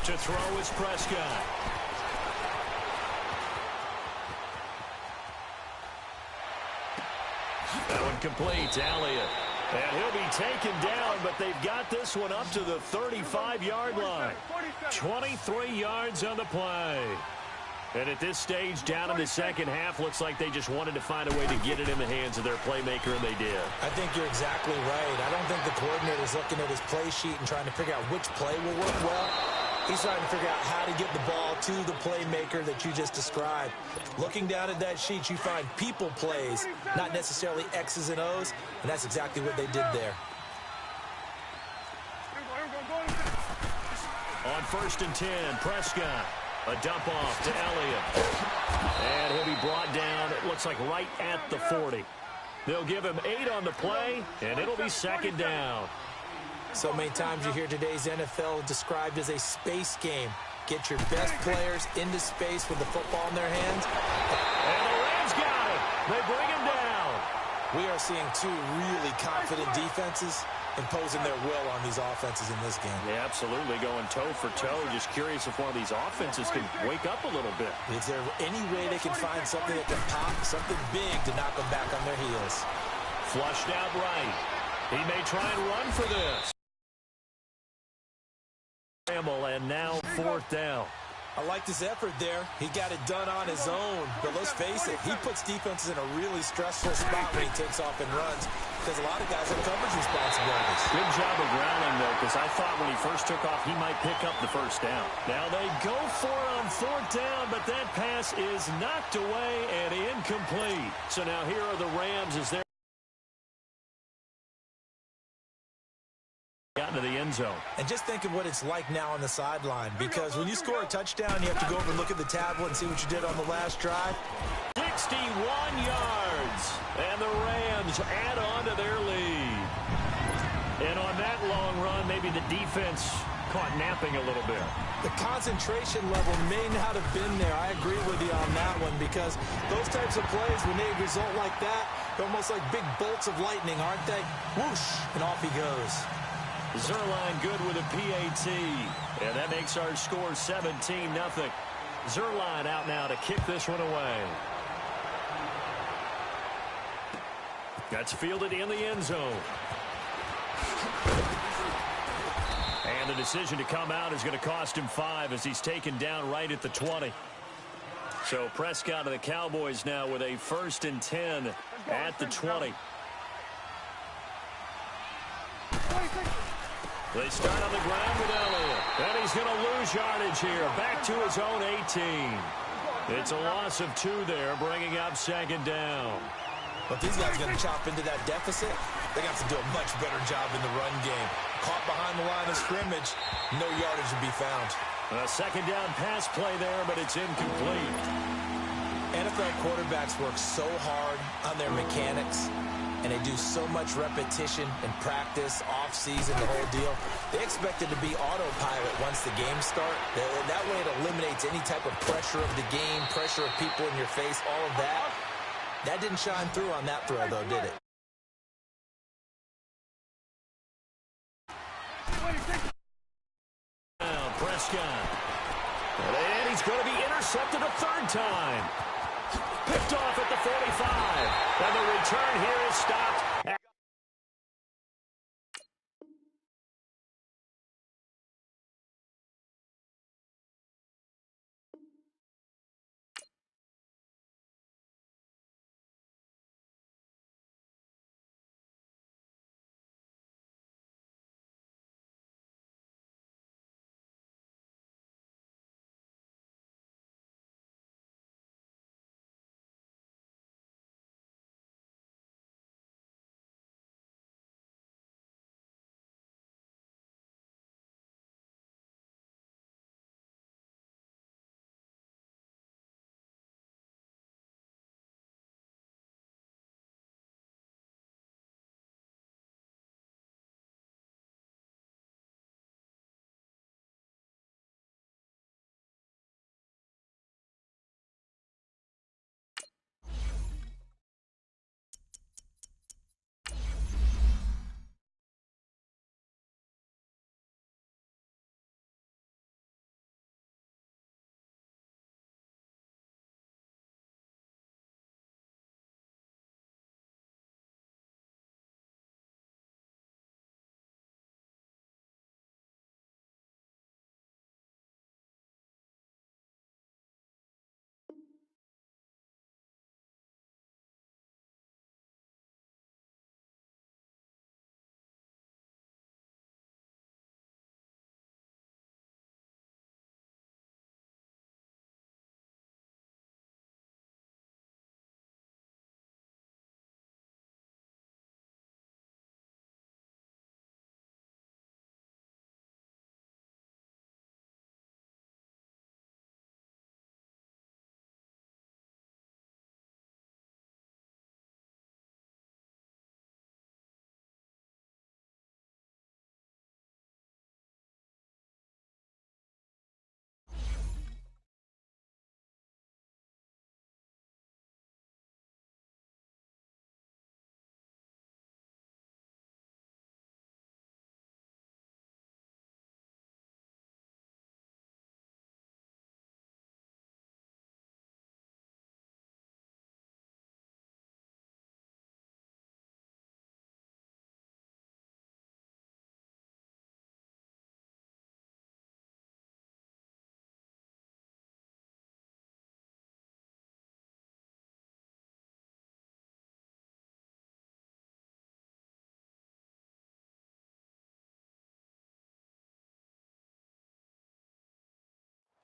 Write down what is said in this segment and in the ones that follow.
To throw is Prescott. That one complete to Elliott. And he'll be taken down, but they've got this one up to the 35-yard line. 23 yards on the play. And at this stage, down in the second half, looks like they just wanted to find a way to get it in the hands of their playmaker, and they did. I think you're exactly right. I don't think the coordinator's looking at his play sheet and trying to figure out which play will work well. He's trying to figure out how to get the ball to the playmaker that you just described. Looking down at that sheet, you find people plays, not necessarily X's and O's, and that's exactly what they did there. On 1st and 10, Prescott. A dump off to Elliott. And he'll be brought down, it looks like right at the 40. They'll give him 8 on the play, and it'll be 2nd down. So many times you hear today's NFL described as a space game. Get your best players into space with the football in their hands. And the Rams got it. They bring him down. We are seeing two really confident defenses imposing their will on these offenses in this game. Yeah, absolutely, going toe for toe. Just curious if one of these offenses can wake up a little bit. Is there any way they can find something that can pop, something big to knock them back on their heels? Flushed out right. He may try and run for this. And now 4th down. I liked his effort there. He got it done on his own. But let's face it, he puts defenses in a really stressful spot when he takes off and runs because a lot of guys have coverage responsibilities. Good job of grounding, though, because I thought when he first took off, he might pick up the 1st down. Now they go for it on 4th down, but that pass is knocked away and incomplete. So now here are the Rams as they're gotten to the end zone. And just think of what it's like now on the sideline, because when you score a touchdown, you have to go over and look at the tablet and see what you did on the last drive. 61 yards, and the Rams add on to their lead. And on that long run, maybe the defense caught napping a little bit. The concentration level may not have been there. I agree with you on that one, because those types of plays, when they result like that, they're almost like big bolts of lightning, aren't they? Whoosh, and off he goes. Zerline good with a PAT, and that makes our score 17-0. Zerline out now to kick this one away. That's fielded in the end zone. And the decision to come out is going to cost him 5 as he's taken down right at the 20. So Prescott and the Cowboys now with a 1st and 10 at the 20. They start on the ground with Elliott. And he's going to lose yardage here. Back to his own 18. It's a loss of 2 there, bringing up 2nd down. But these guys are going to chop into that deficit. They got to do a much better job in the run game. Caught behind the line of scrimmage, no yardage to be found. A 2nd down pass play there, but it's incomplete. NFL quarterbacks work so hard on their mechanics, and they do so much repetition and practice, off-season, the whole deal. They expect it to be autopilot once the games start. That way it eliminates any type of pressure of the game, pressure of people in your face, all of that. That didn't shine through on that throw, though, did it? Now Prescott. And he's going to be intercepted a 3rd time. Picked off at the 45. And the return here is stopped.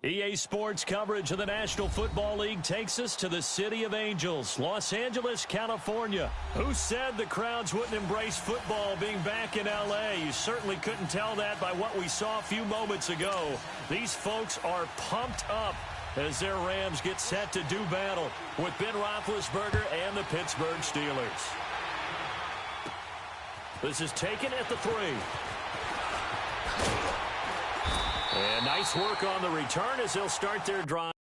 EA Sports coverage of the National Football League takes us to the City of Angels, Los Angeles, California. Who said the crowds wouldn't embrace football being back in L.A.? You certainly couldn't tell that by what we saw a few moments ago. These folks are pumped up as their Rams get set to do battle with Ben Roethlisberger and the Pittsburgh Steelers. This is taken at the 3. And nice work on the return as they'll start their drive.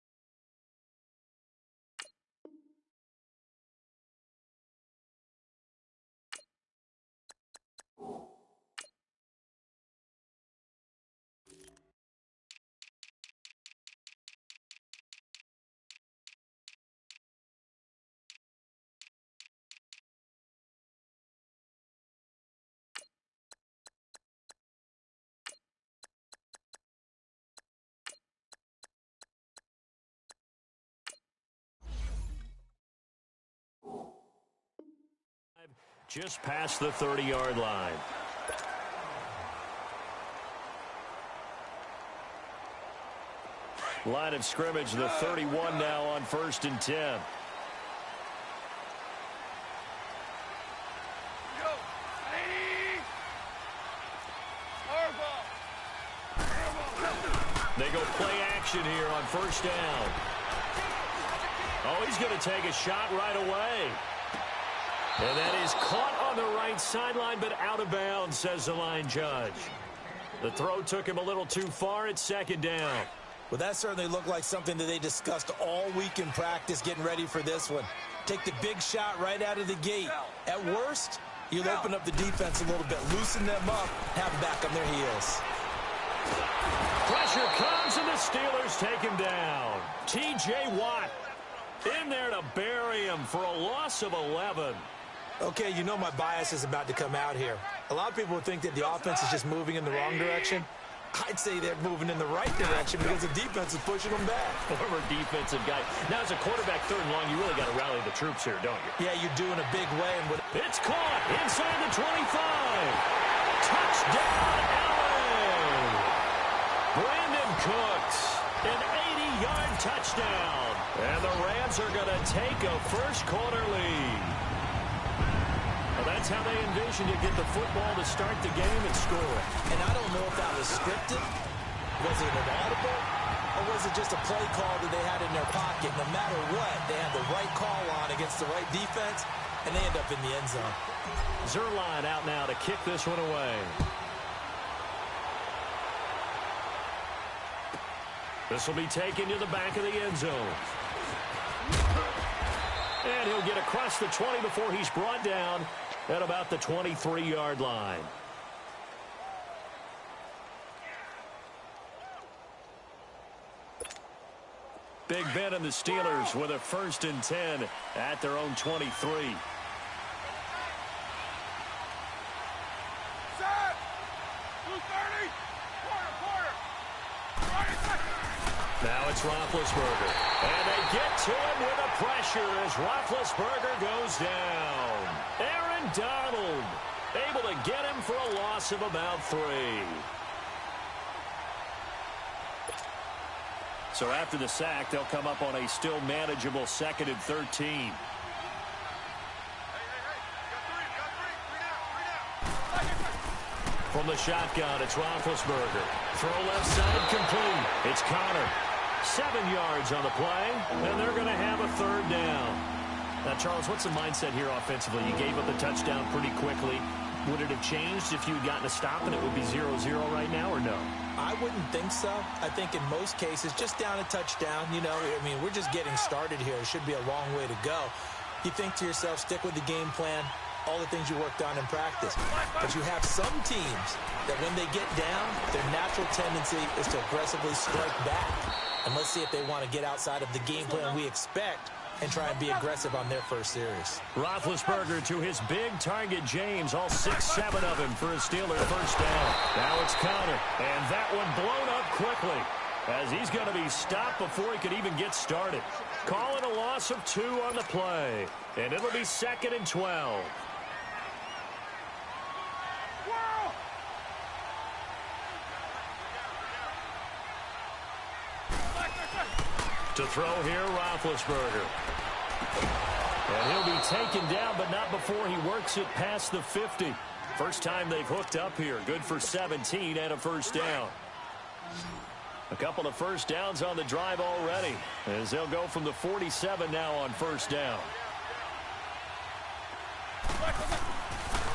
Just past the 30-yard line. Line of scrimmage, the 31 now on 1st and 10. They go play action here on 1st down. Oh, he's going to take a shot right away. And that is caught on the right sideline, but out of bounds, says the line judge. The throw took him a little too far at 2nd down. Well, that certainly looked like something that they discussed all week in practice, getting ready for this one. Take the big shot right out of the gate. At worst, you'll open up the defense a little bit, loosen them up, have them back on their heels. Pressure comes, and the Steelers take him down. T.J. Watt in there to bury him for a loss of 11. Okay, you know my bias is about to come out here. A lot of people would think that the offense is just moving in the wrong direction. I'd say they're moving in the right direction because the defense is pushing them back. Former defensive guy. Now, as a quarterback 3rd and long, you really got to rally the troops here, don't you? Yeah, you're doing a big way. It's caught inside the 25. Touchdown, L.A. Brandon Cooks, an 80-yard touchdown. And the Rams are going to take a first-quarter lead. Well, that's how they envisioned to get the football to start the game and score. And I don't know if that was scripted, was it an audible, or was it just a play call that they had in their pocket? No matter what, they had the right call on against the right defense, and they end up in the end zone. Zerline out now to kick this one away. This will be taken to the back of the end zone. And he'll get across the 20 before he's brought down at about the 23-yard line. Big Ben and the Steelers with a 1st and 10 at their own 23. Now it's Roethlisberger. And they get to him with a pressure as Roethlisberger goes down. Aaron Donald able to get him for a loss of about 3. So after the sack, they'll come up on a still manageable 2nd and 13. From the shotgun, it's Roethlisberger. Throw left side complete. It's Connor. 7 yards on the play, and they're going to have a 3rd down. Now, Charles, what's the mindset here offensively? You gave up the touchdown pretty quickly. Would it have changed if you had gotten a stop and it would be 0-0 right now, or no? I wouldn't think so. I think in most cases, just down a touchdown, you know, I mean, we're just getting started here. It should be a long way to go. You think to yourself, stick with the game plan, all the things you worked on in practice. But you have some teams that when they get down, their natural tendency is to aggressively strike back. And let's see if they want to get outside of the game plan we expect and try and be aggressive on their first series. Roethlisberger to his big target, James, all 6-7 of him for a Steeler 1st down. Now it's Connor, and that one blown up quickly as he's going to be stopped before he could even get started. Calling a loss of 2 on the play, and it'll be 2nd and 12. To throw here, Roethlisberger. And he'll be taken down, but not before he works it past the 50. First time they've hooked up here. Good for 17 and a first down. A couple of first downs on the drive already, as they'll go from the 47 now on first down.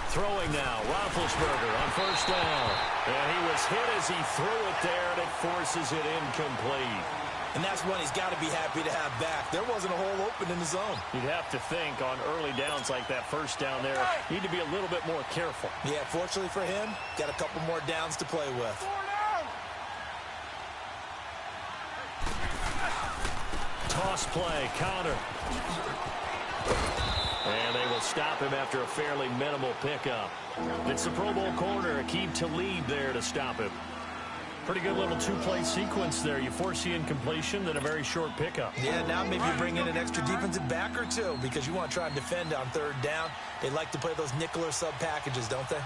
Throwing now, Roethlisberger on first down. And he was hit as he threw it there, and it forces it incomplete. And that's one he's got to be happy to have back. There wasn't a hole open in the zone. You'd have to think on early downs like that first down there, you need to be a little bit more careful. Yeah, fortunately for him, got a couple more downs to play with. Toss play, counter. And they will stop him after a fairly minimal pickup. It's the Pro Bowl corner, Aqib Talib there to stop him. Pretty good little two-play sequence there. You force the incompletion, then a very short pickup. Yeah, now maybe you bring in an extra defensive back or two because you want to try and defend on third down. They like to play those nickel or sub packages, don't they?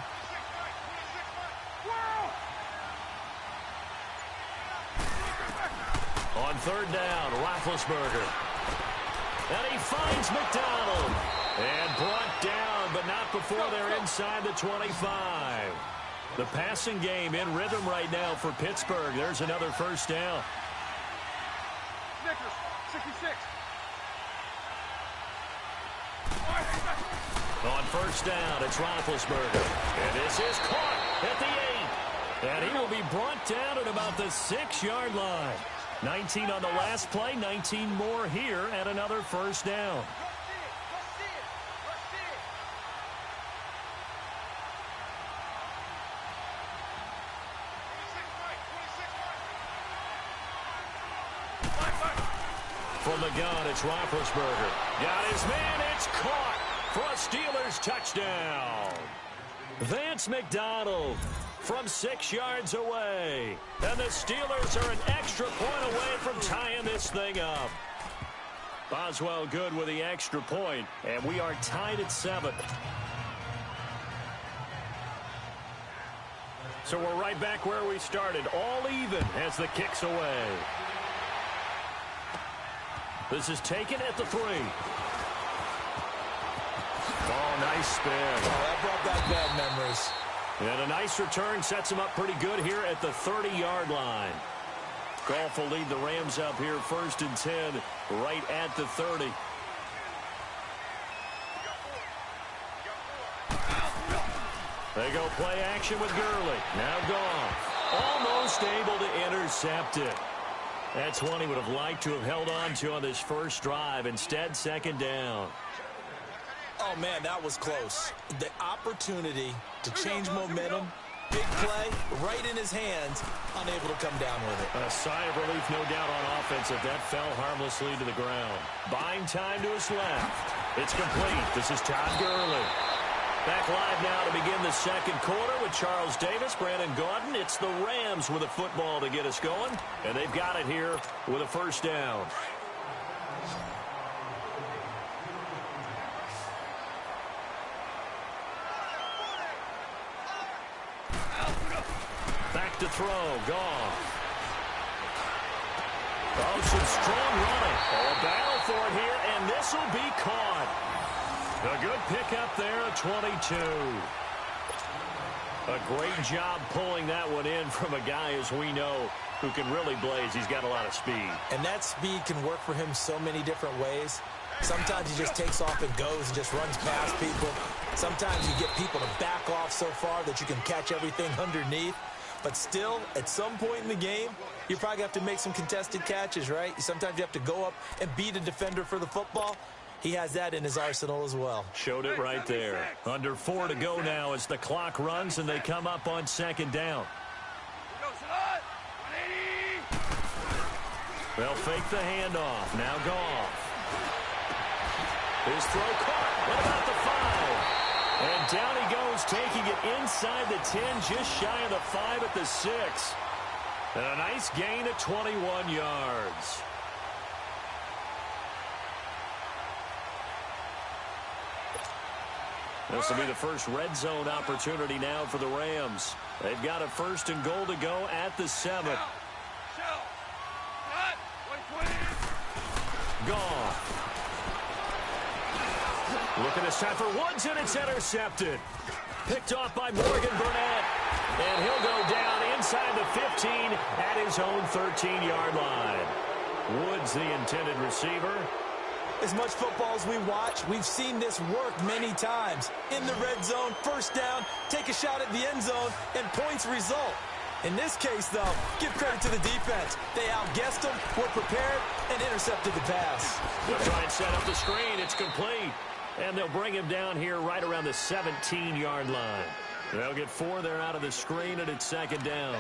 On third down, Roethlisberger. And he finds McDonald. And brought down, but not before they're inside the 25. The passing game in rhythm right now for Pittsburgh. There's another first down. 66. On first down, it's Roethlisberger. And this is caught at the 8. And he will be brought down at about the 6-yard line. 19 on the last play, 19 more here, and another first down. From the gun, it's Roethlisberger. Got his man, it's caught for a Steelers touchdown. Vance McDonald from 6 yards away. And the Steelers are an extra point away from tying this thing up. Boswell good with the extra point, and we are tied at 7. So we're right back where we started, all even as the kick's away. This is taken at the 3. Oh, nice spin. Oh, that brought back bad memories. And a nice return sets him up pretty good here at the 30-yard line. Goff will lead the Rams up here first and 10 right at the 30. They go play action with Gurley. Now Goff. Almost able to intercept it. That's one he would have liked to have held on to on this first drive. Instead, second down. Oh, man, that was close. The opportunity to change momentum, big play, right in his hands, unable to come down with it. A sigh of relief, no doubt, on offense if that fell harmlessly to the ground. Buying time to his left. It's complete. This is Todd Gurley. Back live now to begin the second quarter with Charles Davis, Brandon Gaudin. It's the Rams with a football to get us going, and they've got it here with a first down. Back to throw, Goff. Oh, some strong running. Oh, a battle for it here, and this will be caught. A good pickup there at 22. A great job pulling that one in from a guy, as we know, who can really blaze. He's got a lot of speed. And that speed can work for him so many different ways. Sometimes he just takes off and goes and just runs past people. Sometimes you get people to back off so far that you can catch everything underneath. But still, at some point in the game, you probably have to make some contested catches, right? Sometimes you have to go up and beat a defender for the football. He has that in his arsenal as well. Showed it right there. Under 4 to go now as the clock runs and they come up on second down. They'll fake the handoff. Now Goff. His throw caught. What about the 5? And down he goes, taking it inside the 10, just shy of the 5 at the 6. And a nice gain of 21 yards. This will be the first red zone opportunity now for the Rams. They've got a first and goal to go at the 7. Goff. Looking this time for Woods, and it's intercepted. Picked off by Morgan Burnett. And he'll go down inside the 15 at his own 13-yard line. Woods, the intended receiver. As much football as we watch, we've seen this work many times. In the red zone, first down, take a shot at the end zone, and points result. In this case, though, give credit to the defense. They outguessed them, were prepared, and intercepted the pass. They'll try and set up the screen. It's complete. And they'll bring him down here right around the 17-yard line. They'll get 4 there out of the screen, and it's second down.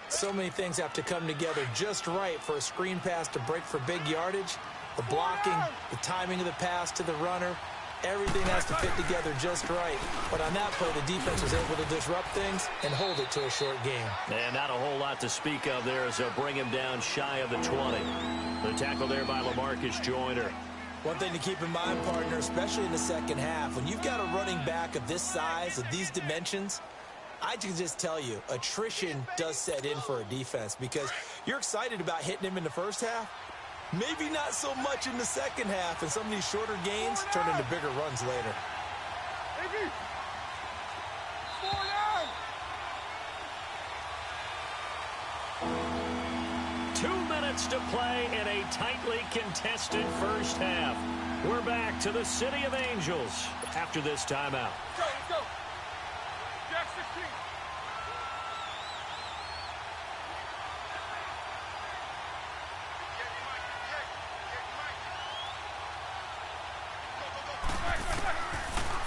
So many things have to come together just right for a screen pass to break for big yardage. The blocking, the timing of the pass to the runner, everything has to fit together just right. But on that play, the defense was able to disrupt things and hold it to a short game. And not a whole lot to speak of there as they'll bring him down shy of the 20. The tackle there by LaMarcus Joyner. One thing to keep in mind, partner, especially in the second half, when you've got a running back of this size, of these dimensions, I can just tell you, attrition does set in for a defense because you're excited about hitting him in the first half. Maybe not so much in the second half, and some of these shorter gains turn into bigger runs later. 2 minutes to play in a tightly contested first half. We're back to the City of Angels after this timeout. Let's go. Jack 16.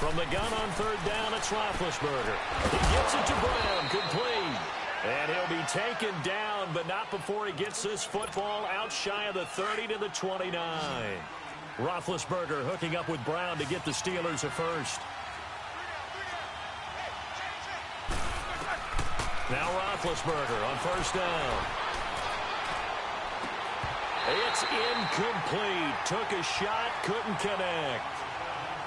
From the gun on third down, it's Roethlisberger. He gets it to Brown, complete. And he'll be taken down, but not before he gets this football out shy of the 30 to the 29. Roethlisberger hooking up with Brown to get the Steelers a first. Now Roethlisberger on first down. It's incomplete. Took a shot, couldn't connect.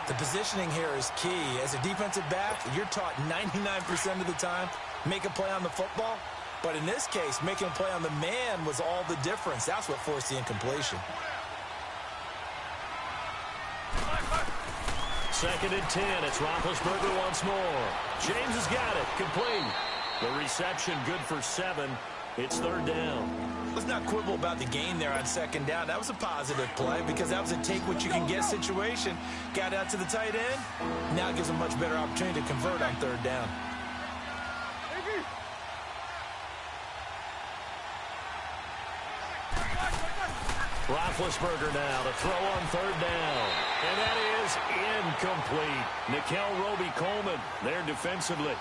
The positioning here is key. As a defensive back, you're taught 99% of the time, make a play on the football. But in this case, making a play on the man was all the difference. That's what forced the incompletion. Second and 10. It's Roethlisberger once more. James has got it. Complete. The reception good for 7. It's third down. Let's not quibble about the gain there on second down. That was a positive play because that was a take-what-you-can-get situation. Got out to the tight end. Now it gives a much better opportunity to convert on third down. Roethlisberger now to throw on third down. And that is incomplete. Nickel Roby-Coleman there defensively.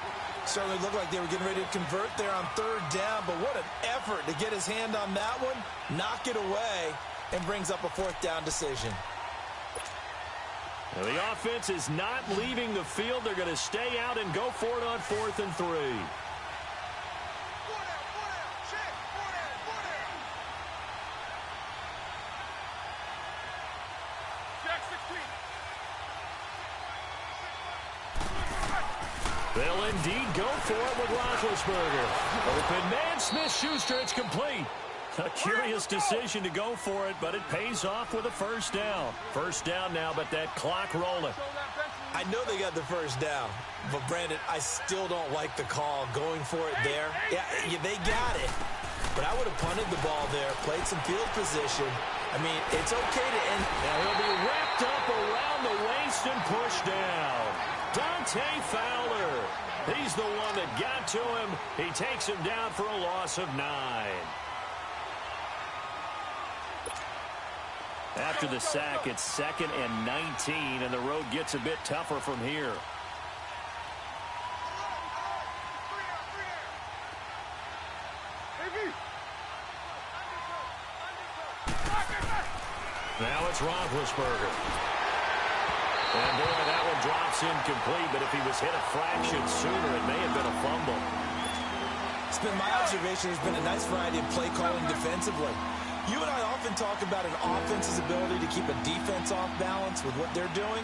Certainly looked like they were getting ready to convert there on third down, but what an effort to get his hand on that one, knock it away, and brings up a fourth down decision. Now the offense is not leaving the field. They're going to stay out and go for it on 4th and 3. They'll indeed go for it with Roethlisberger. Open man, Smith-Schuster, it's complete. A curious decision to go for it, but it pays off with a first down. First down now, but that clock rolling. I know they got the first down, but Brandon, I still don't like the call going for it there. Yeah, they got it, but I would have punted the ball there, played some field position. I mean, it's okay to end. Now he'll be wrapped up around the waist and pushed down. Dante Fowler. He's the one that got to him. He takes him down for a loss of 9. After the sack, it's 2nd and 19, and the road gets a bit tougher from here. Now it's Roethlisberger. And boy, that one drops incomplete, but if he was hit a fraction sooner, it may have been a fumble. It's been my observation there's been a nice variety of play calling defensively. You and I often talk about an offense's ability to keep a defense off balance with what they're doing.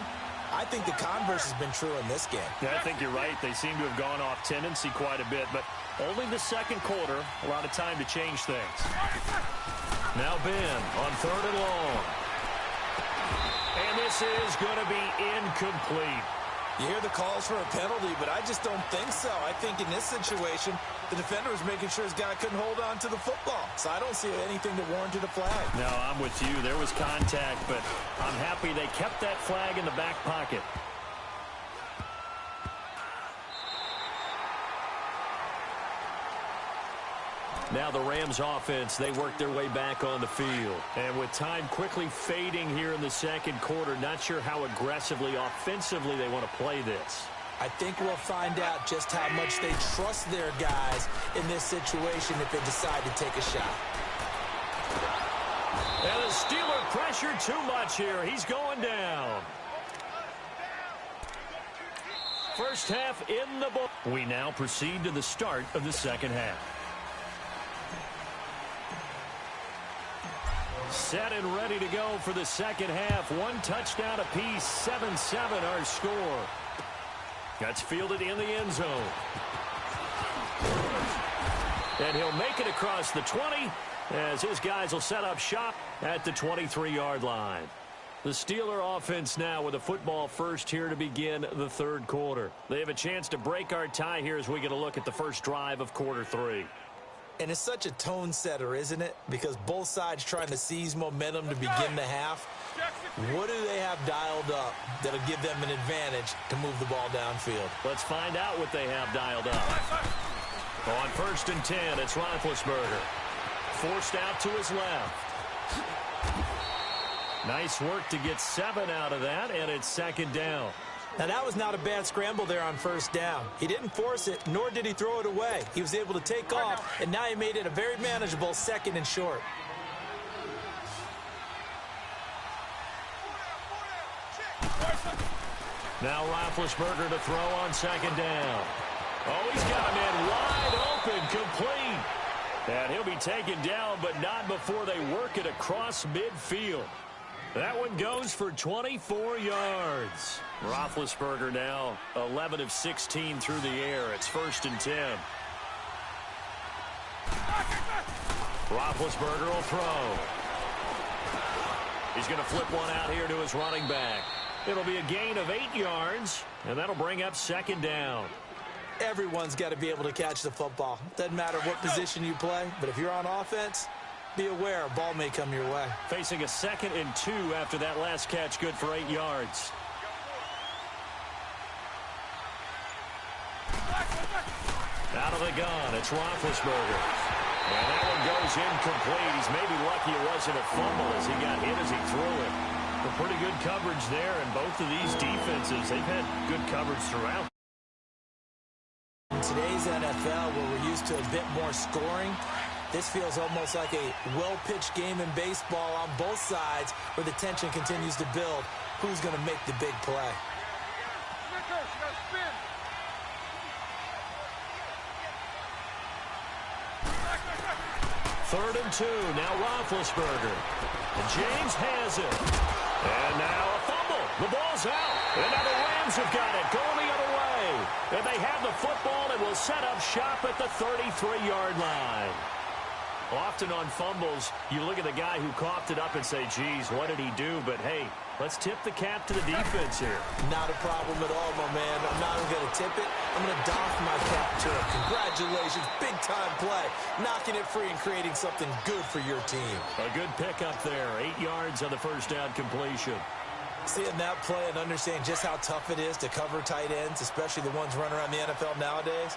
I think the converse has been true in this game. Yeah, I think you're right. They seem to have gone off tendency quite a bit, but only the second quarter, a lot of time to change things. Now Ben on 3rd and long. this is going to be incomplete. You hear the calls for a penalty, but I just don't think so. I think in this situation, the defender was making sure his guy couldn't hold on to the football. So I don't see anything that warranted a flag. No, I'm with you. There was contact, but I'm happy they kept that flag in the back pocket. Now the Rams offense, they work their way back on the field. And with time quickly fading here in the second quarter, not sure how aggressively, offensively they want to play this. I think we'll find out just how much they trust their guys in this situation if they decide to take a shot. And the Steeler pressure too much here. He's going down. First half in the book. We now proceed to the start of the second half. Set and ready to go for the second half. One touchdown apiece, 7-7 our score. That's fielded in the end zone. And he'll make it across the 20 as his guys will set up shop at the 23-yard line. The Steeler offense now with a football first here to begin the third quarter. They have a chance to break our tie here as we get a look at the first drive of quarter three. And it's such a tone setter, isn't it? Because both sides trying to seize momentum to begin the half. What do they have dialed up that'll give them an advantage to move the ball downfield? Let's find out what they have dialed up. On 1st and 10, it's Roethlisberger. Forced out to his left. Nice work to get 7 out of that, and it's second down. Now, that was not a bad scramble there on first down. He didn't force it, nor did he throw it away. He was able to take off, and now he made it a very manageable 2nd and short. Now Roethlisberger to throw on 2nd down. Oh, he's got him in wide open, complete. And he'll be taken down, but not before they work it across midfield. That one goes for 24 yards. Roethlisberger now 11 of 16 through the air. It's 1st and 10. Roethlisberger will throw. He's going to flip one out here to his running back. It'll be a gain of 8 yards, and that'll bring up 2nd down. Everyone's got to be able to catch the football. Doesn't matter what position you play, but if you're on offense, be aware a ball may come your way. Facing a 2nd and 2 after that last catch, good for 8 yards. Out of the gun, it's Roethlisberger. And that one goes incomplete. He's maybe lucky it wasn't a fumble as he got hit as he threw it. But pretty good coverage there, and both of these defenses, they've had good coverage throughout. In today's NFL, where we're used to a bit more scoring, this feels almost like a well-pitched game in baseball on both sides where the tension continues to build. Who's going to make the big play? Third and 2, now Roethlisberger. And James has it. And now a fumble. The ball's out. And now the Rams have got it. Going the other way. And they have the football and will set up shop at the 33-yard line. Often on fumbles, you look at the guy who coughed it up and say, geez, what did he do? But, hey, let's tip the cap to the defense here. Not a problem at all, my man. I'm not even going to tip it. I'm going to doff my cap to it. Congratulations. Big-time play. Knocking it free and creating something good for your team. A good pickup there. 8 yards on the first down completion. Seeing that play and understanding just how tough it is to cover tight ends, especially the ones running around the NFL nowadays,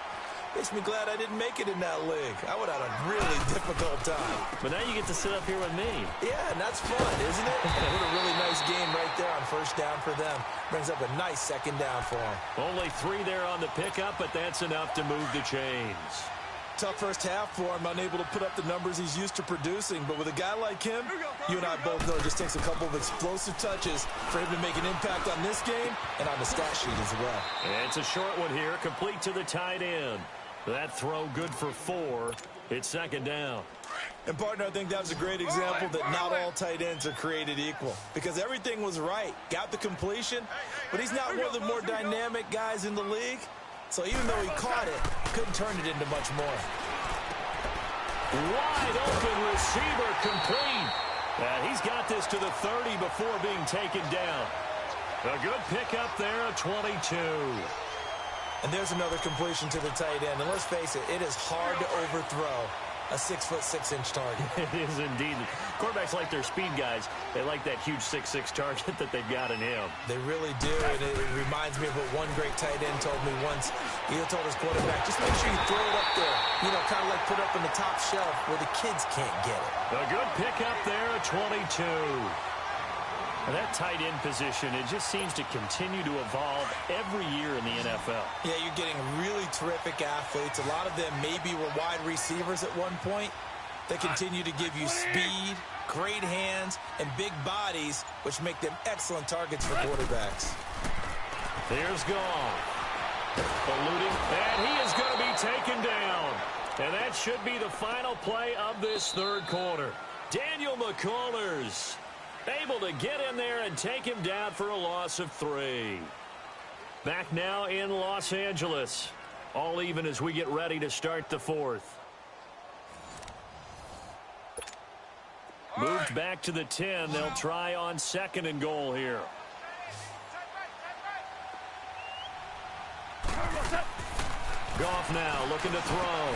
makes me glad I didn't make it in that league. I would have had a really difficult time. But now you get to sit up here with me. Yeah, and that's fun, isn't it? And what a really nice game right there on first down for them. Brings up a nice 2nd down for them. Only 3 there on the pickup, but that's enough to move the chains. Tough first half for him, unable to put up the numbers he's used to producing. But with a guy like him, you and I both know it just takes a couple of explosive touches for him to make an impact on this game and on the stat sheet as well. It's a short one here, complete to the tight end. That throw good for 4. It's 2nd down. And, partner, I think that was a great example that not all tight ends are created equal. Because everything was right. Got the completion, but he's not one of the more dynamic guys in the league. So even though he caught it, couldn't turn it into much more. Wide open receiver complete. And he's got this to the 30 before being taken down. A good pickup there at 22. And there's another completion to the tight end. And let's face it, it is hard to overthrow a 6'6" target. It is indeed. Quarterbacks like their speed guys. They like that huge 6'6" target that they've got in him. They really do, and it reminds me of what one great tight end told me once. He told his quarterback, just make sure you throw it up there. You know, kind of like put it up on the top shelf where the kids can't get it. A good pickup there at 22. And that tight end position, it just seems to continue to evolve every year in the NFL. Yeah, you're getting really terrific athletes. A lot of them maybe were wide receivers at one point. They continue to give you speed, great hands, and big bodies, which make them excellent targets for quarterbacks. Here's Goff. Eluding, and he is going to be taken down. And that should be the final play of this third quarter. Daniel McCullers able to get in there and take him down for a loss of 3. Back now in Los Angeles. All even as we get ready to start the fourth. Moved back to the 10. They'll try on 2nd and goal here. Goff now looking to throw.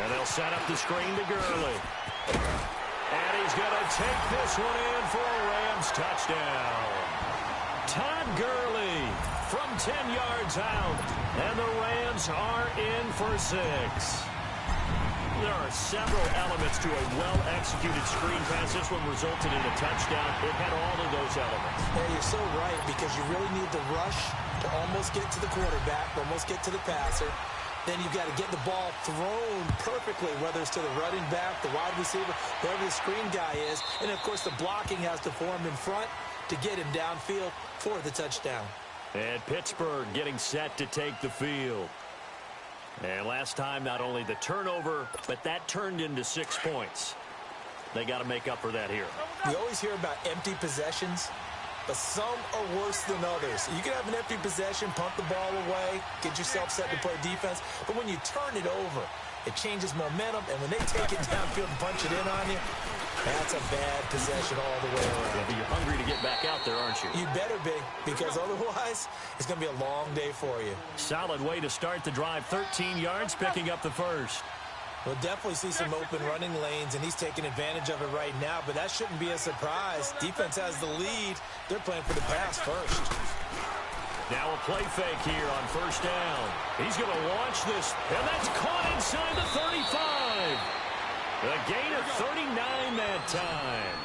And they'll set up the screen to Gurley. And he's going to take this one in for a Rams touchdown. Todd Gurley from 10 yards out. And the Rams are in for 6. There are several elements to a well-executed screen pass. This one resulted in a touchdown. It had all of those elements. Yeah, you're so right, because you really need to rush to almost get to the quarterback, almost get to the passer. Then you've got to get the ball thrown perfectly, whether it's to the running back, the wide receiver, whoever the screen guy is. And, of course, the blocking has to form in front to get him downfield for the touchdown. And Pittsburgh getting set to take the field. And last time, not only the turnover, but that turned into 6 points. They got to make up for that here. We always hear about empty possessions, but some are worse than others. You can have an empty possession, punt the ball away, get yourself set to play defense, but when you turn it over, it changes momentum, and when they take it downfield and punch it in on you, that's a bad possession all the way around. Yeah, but you're hungry to get back out there, aren't you? You better be, because otherwise, it's going to be a long day for you. Solid way to start the drive. 13 yards, picking up the first. We'll definitely see some open running lanes, and he's taking advantage of it right now, but that shouldn't be a surprise. Defense has the lead. They're playing for the pass first. Now a play fake here on first down. He's going to launch this, and that's caught inside the 35. A gain of 39 that time.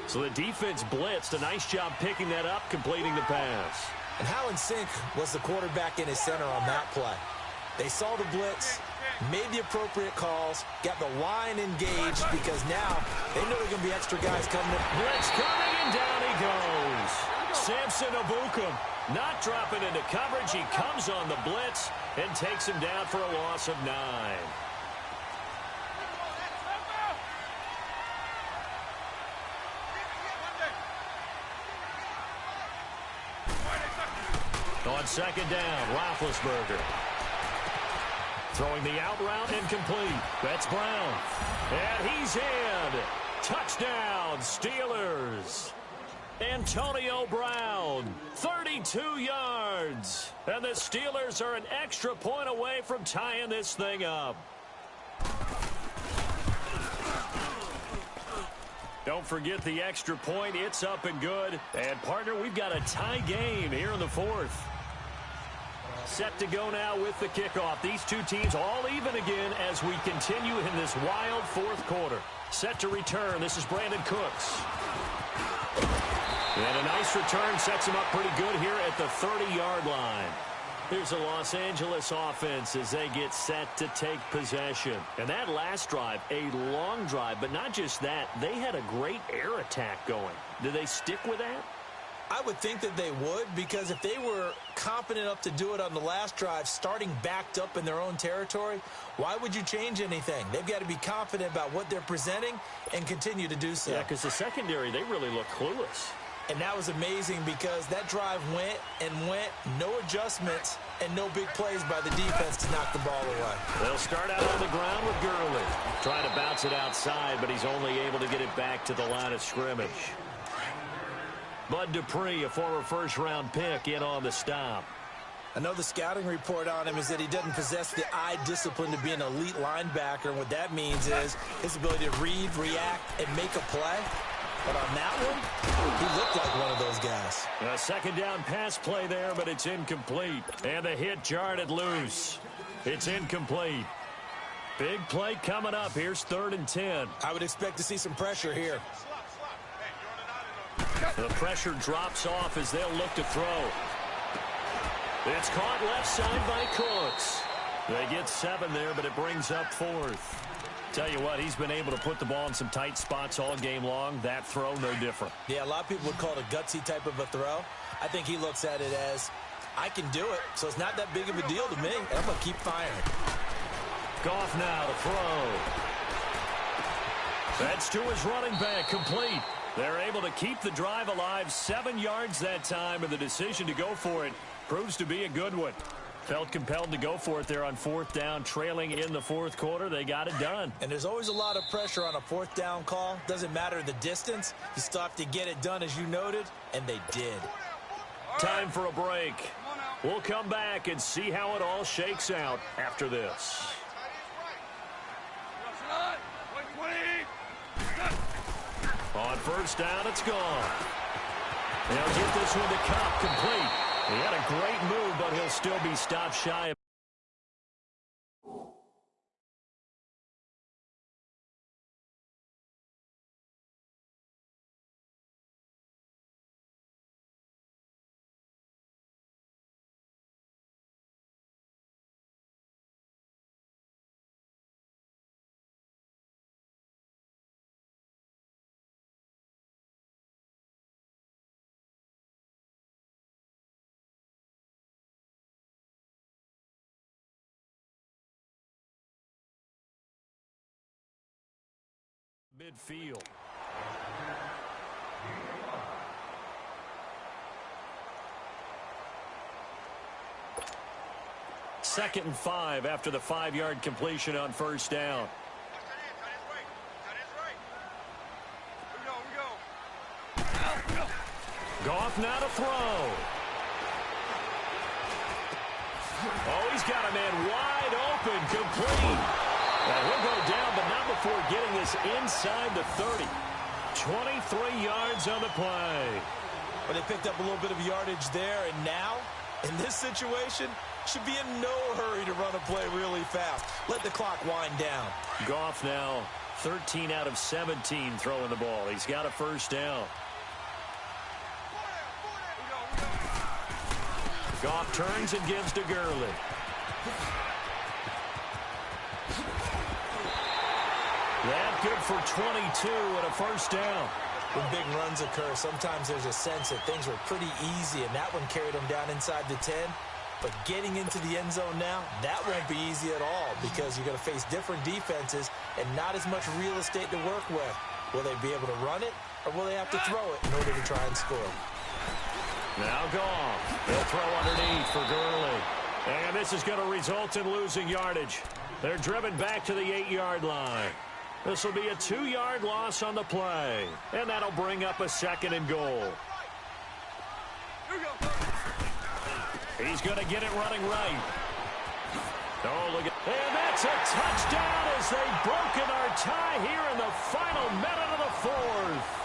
So the defense blitzed. A nice job picking that up, completing the pass. And how in sync was the quarterback in his center on that play? They saw the blitz, made the appropriate calls, got the line engaged, because now they know there are going to be extra guys coming in. Blitz coming, and down he goes. Samson Abukum not dropping into coverage. He comes on the blitz and takes him down for a loss of 9. On second down, Roethlisberger. Throwing the out route incomplete. That's Brown. And he's in. Touchdown, Steelers. Antonio Brown, 32 yards. And the Steelers are an extra point away from tying this thing up. Don't forget the extra point. It's up and good. And, partner, we've got a tie game here in the fourth. Set to go now with the kickoff. These two teams all even again as we continue in this wild fourth quarter. Set to return. This is Brandon Cooks. And a nice return sets him up pretty good here at the 30-yard line. Here's the Los Angeles offense as they get set to take possession. And that last drive, a long drive, but not just that, they had a great air attack going. Do they stick with that? I would think that they would, because if they were confident enough to do it on the last drive, starting backed up in their own territory, why would you change anything? They've got to be confident about what they're presenting and continue to do so. Yeah, because the secondary, they really look clueless. And that was amazing because that drive went and went, no adjustments, and no big plays by the defense to knock the ball away. They'll start out on the ground with Gurley. Trying to bounce it outside, but he's only able to get it back to the line of scrimmage. Bud Dupree, a former first-round pick, in on the stop. I know the scouting report on him is that he doesn't possess the eye discipline to be an elite linebacker. And what that means is his ability to read, react, and make a play. But on that one, he looked like one of those guys. A second down pass play there, but it's incomplete. And the hit jarred it loose. It's incomplete. Big play coming up. Here's 3rd and 10. I would expect to see some pressure here. The pressure drops off as they'll look to throw. It's caught left side by Cooks. They get 7 there, but it brings up 4th. Tell you what, he's been able to put the ball in some tight spots all game long. That throw, no different. Yeah, a lot of people would call it a gutsy type of a throw. I think he looks at it as, I can do it, so it's not that big of a deal to me, and I'm going to keep firing. Goff now to throw. That's to his running back, complete. They're able to keep the drive alive, 7 yards that time, and the decision to go for it proves to be a good one. Felt compelled to go for it there on 4th down, trailing in the 4th quarter. They got it done. And there's always a lot of pressure on a 4th down call. Doesn't matter the distance. You still have to get it done, as you noted, and they did. Time for a break. We'll come back and see how it all shakes out after this. On 1st down, it's gone. They'll get this one to Cobb, complete. He had a great move, but he'll still be stopped shy of. Midfield. Second and 5 after the 5-yard completion on 1st down. Goff now to throw. Oh, he's got a man wide open, complete. Now he'll go down, but not before getting this inside the 30. 23 yards on the play. But they picked up a little bit of yardage there, and now, in this situation, should be in no hurry to run a play really fast. Let the clock wind down. Goff now 13 out of 17 throwing the ball. He's got a 1st down. Goff turns and gives to Gurley. That good for 22 and a 1st down. When big runs occur, sometimes there's a sense that things were pretty easy, and that one carried them down inside the 10. But getting into the end zone now, that won't be easy at all because you're going to face different defenses and not as much real estate to work with. Will they be able to run it, or will they have to throw it in order to try and score? Now Goff. They'll throw underneath for Gurley. And this is going to result in losing yardage. They're driven back to the 8-yard line. This will be a 2-yard loss on the play. And that'll bring up a 2nd and goal. He's going to get it running right. Oh, look at. And that's a touchdown as they've broken our tie here in the final minute of the 4th.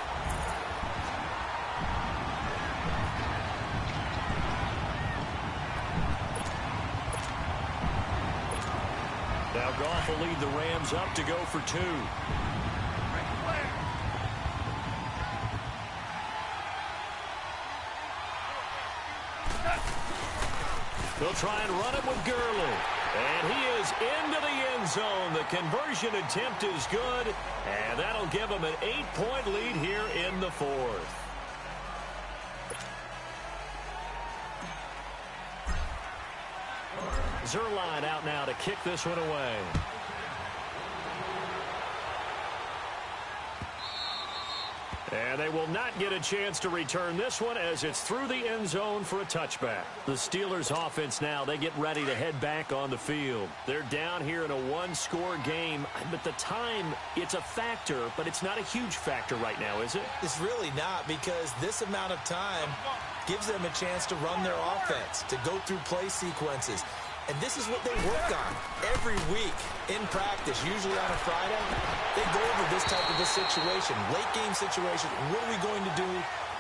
Now Goff will lead the Rams up to go for 2. They'll try and run it with Gurley. And he is into the end zone. The conversion attempt is good. And that'll give him an 8-point lead here in the 4th. Zerline out now to kick this one away. And they will not get a chance to return this one as it's through the end zone for a touchback. The Steelers offense now, they get ready to head back on the field. They're down here in a one-score game, but the time, it's a factor, but it's not a huge factor right now, is it? It's really not, because this amount of time gives them a chance to run their offense, to go through play sequences. And this is what they work on every week in practice, usually on a Friday. They go over this type of a situation, late game situation. What are we going to do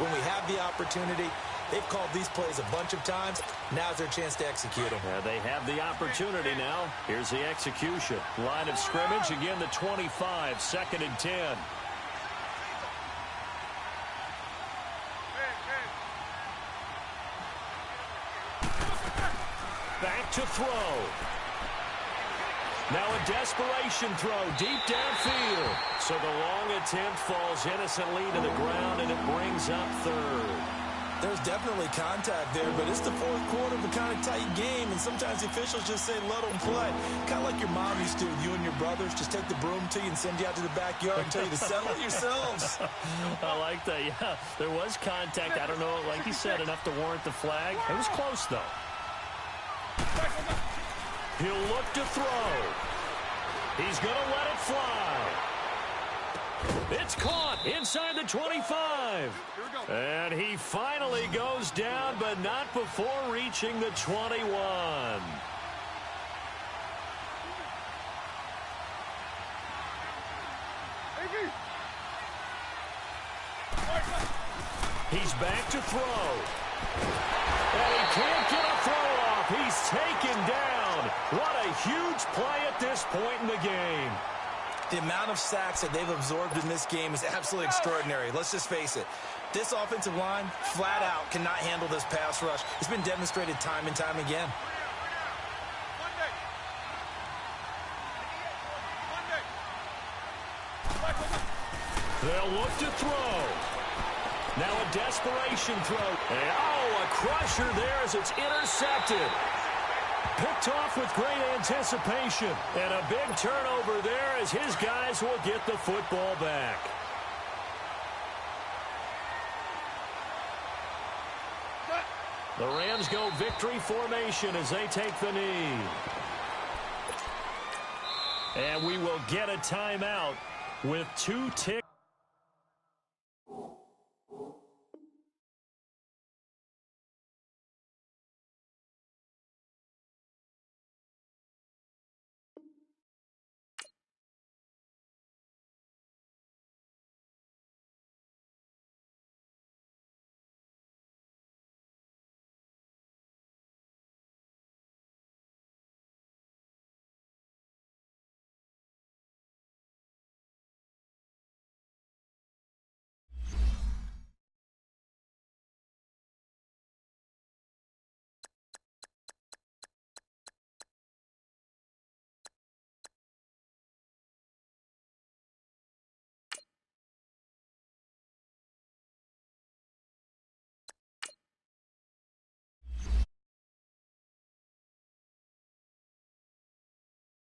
when we have the opportunity? They've called these plays a bunch of times. Now's their chance to execute them. Yeah, they have the opportunity now. Here's the execution. Line of scrimmage, again the 25, 2nd and 10. Back to throw. Now a desperation throw deep downfield. So the long attempt falls innocently to the ground, and it brings up 3rd. There's definitely contact there, but it's the 4th quarter of a kind of tight game, and sometimes the officials just say, let them play. Kind of like your mom used to with you and your brothers. Just take the broom to you and send you out to the backyard and tell you to settle it yourselves. I like that, yeah. There was contact. I don't know, like you said, enough to warrant the flag. It was close, though. He'll look to throw. He's going to let it fly. It's caught inside the 25. And he finally goes down, but not before reaching the 21. He's back to throw. And he can't get a throw off. He's taken down. What a huge play at this point in the game. The amount of sacks that they've absorbed in this game is absolutely extraordinary. Let's just face it. This offensive line, flat out, cannot handle this pass rush. It's been demonstrated time and time again. They'll look to throw. Now a desperation throw. And, oh, a crusher there as it's intercepted. Picked off with great anticipation. And a big turnover there as his guys will get the football back. The Rams go victory formation as they take the knee. And we will get a timeout with 2 ticks.